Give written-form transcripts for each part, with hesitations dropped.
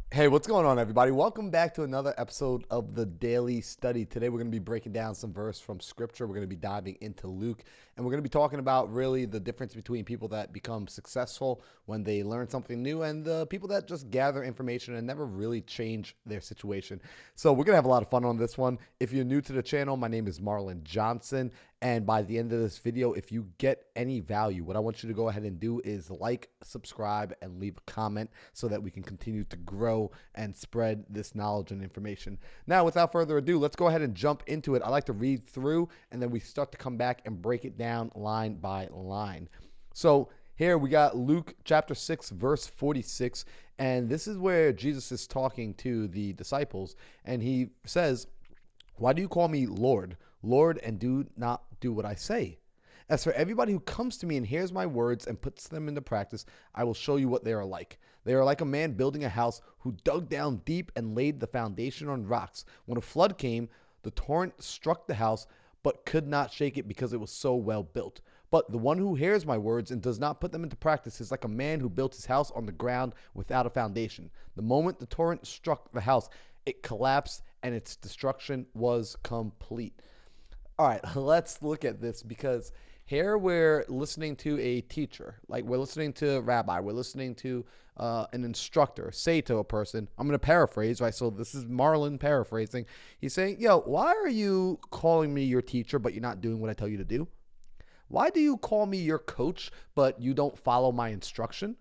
Hey, what's going on, everybody? Welcome back to another episode of the Daily Study. Today, we're going to be breaking down some verse from Scripture. We're going to be diving into Luke, and we're going to be talking about really the difference between people that become successful when they learn something new and the people that just gather information and never really change their situation. So, we're going to have a lot of fun on this one. If you're new to the channel, my name is Marlon Johnson. And by the end of this video, if you get any value, what I want you to go ahead and do is like, subscribe, and leave a comment so that we can continue to grow and spread this knowledge and information. Now, without further ado, let's go ahead and jump into it. I like to read through and then we start to come back and break it down line by line. So here we got Luke chapter 6, verse 46. And this is where Jesus is talking to the disciples. And he says, "Why do you call me Lord, Lord, and do not do what I say? As for everybody who comes to me and hears my words and puts them into practice, I will show you what they are like. They are like a man building a house who dug down deep and laid the foundation on rocks. When a flood came, the torrent struck the house, but could not shake it because it was so well built. But the one who hears my words and does not put them into practice is like a man who built his house on the ground without a foundation. The moment the torrent struck the house, it collapsed and its destruction was complete." All right, let's look at this because here we're listening to a teacher, like we're listening to a rabbi, we're listening to an instructor say to a person, I'm going to paraphrase, right? So this is Marlon paraphrasing. He's saying, yo, why are you calling me your teacher, but you're not doing what I tell you to do? Why do you call me your coach, but you don't follow my instruction?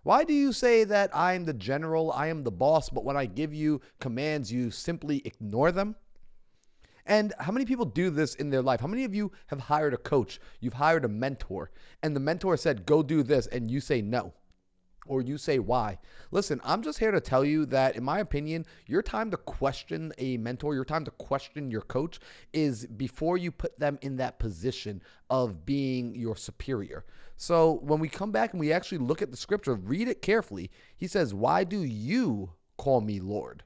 Why do you say that I'm the general, I am the boss, but when I give you commands, you simply ignore them? And how many people do this in their life? How many of you have hired a coach? You've hired a mentor, and the mentor said, go do this, and you say no, or you say why. Listen, I'm just here to tell you that, in my opinion, your time to question a mentor, your time to question your coach is before you put them in that position of being your superior. So when we come back and we actually look at the scripture, read it carefully. He says, why do you call me Lord?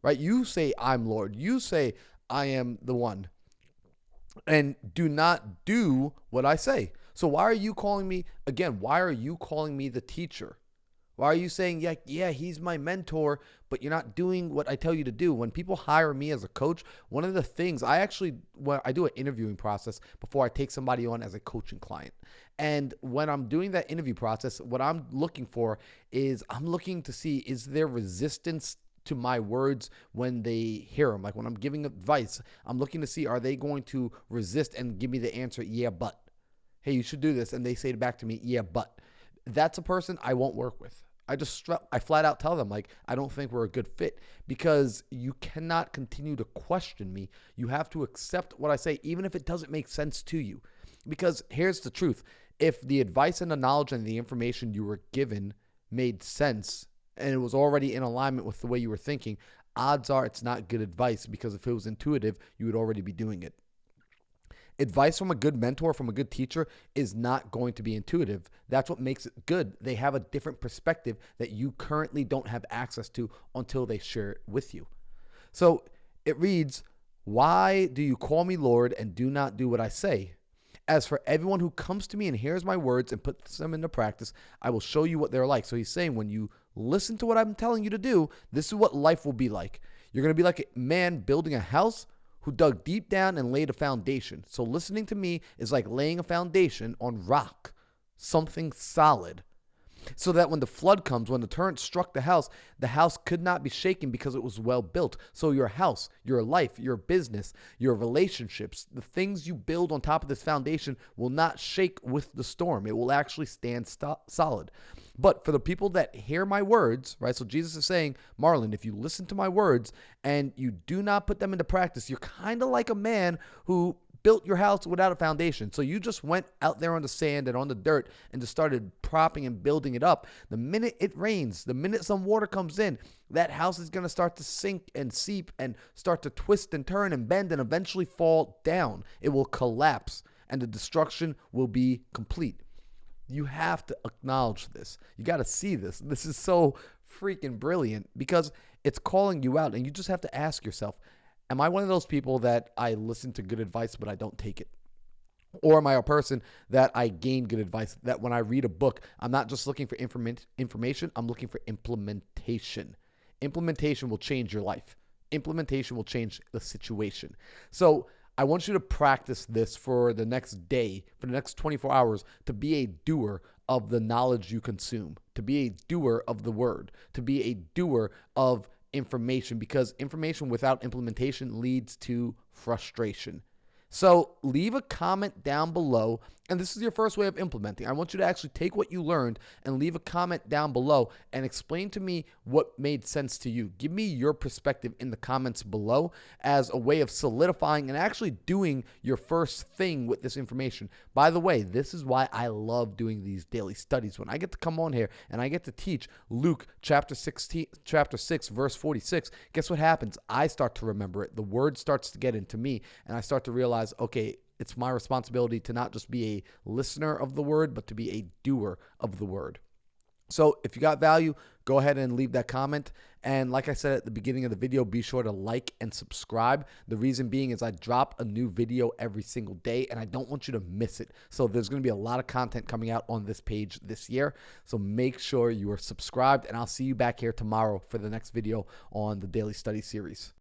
Right? You say, I'm Lord. You say, I am the one, and do not do what I say. So why are you calling me, again, why are you calling me the teacher? Why are you saying, yeah, he's my mentor, but you're not doing what I tell you to do? When people hire me as a coach, one of the things when I do an interviewing process before I take somebody on as a coaching client. And when I'm doing that interview process, what I'm looking for is I'm looking to see, is there resistance to my words when they hear them? Like when I'm giving advice, I'm looking to see, are they going to resist and give me the answer, yeah, but. Hey, you should do this. And they say back to me, yeah, but. That's a person I won't work with. I flat out tell them, like, I don't think we're a good fit, because you cannot continue to question me. You have to accept what I say, even if it doesn't make sense to you. Because here's the truth. If the advice and the knowledge and the information you were given made sense, and it was already in alignment with the way you were thinking, odds are it's not good advice, because if it was intuitive, you would already be doing it. Advice from a good mentor, from a good teacher, is not going to be intuitive. That's what makes it good. They have a different perspective that you currently don't have access to until they share it with you. So it reads, why do you call me Lord and do not do what I say? As for everyone who comes to me and hears my words and puts them into practice, I will show you what they're like. So he's saying, when you listen to what I'm telling you to do, this is what life will be like. You're going to be like a man building a house who dug deep down and laid a foundation. So listening to me is like laying a foundation on rock, something solid, so that when the flood comes, when the torrent struck the house could not be shaken because it was well built. So your house, your life, your business, your relationships, the things you build on top of this foundation will not shake with the storm. It will actually stand solid. But for the people that hear my words, right? So Jesus is saying, Marlon, if you listen to my words and you do not put them into practice, you're kind of like a man who built your house without a foundation. So you just went out there on the sand and on the dirt and just started propping and building it up. The minute it rains, the minute some water comes in, that house is going to start to sink and seep and start to twist and turn and bend and eventually fall down. It will collapse and the destruction will be complete. You have to acknowledge this. You got to see this. This is so freaking brilliant because it's calling you out, and you just have to ask yourself, am I one of those people that I listen to good advice, but I don't take it? Or am I a person that I gain good advice, that when I read a book, I'm not just looking for information, I'm looking for implementation. implementation will change your life. Implementation will change the situation. So I want you to practice this for the next day, for the next 24 hours, to be a doer of the knowledge you consume, to be a doer of the word, to be a doer of information, because information without implementation leads to frustration. So leave a comment down below, and this is your first way of implementing. I want you to actually take what you learned and leave a comment down below and explain to me what made sense to you. Give me your perspective in the comments below as a way of solidifying and actually doing your first thing with this information. By the way, this is why I love doing these daily studies. When I get to come on here and I get to teach Luke chapter 6, verse 46, guess what happens? I start to remember it. The word starts to get into me, and I start to realize, okay, it's my responsibility to not just be a listener of the word, but to be a doer of the word. So if you got value, go ahead and leave that comment. And like I said at the beginning of the video, be sure to like and subscribe. The reason being is I drop a new video every single day, and I don't want you to miss it. So there's going to be a lot of content coming out on this page this year. So make sure you are subscribed, and I'll see you back here tomorrow for the next video on the Daily Study series.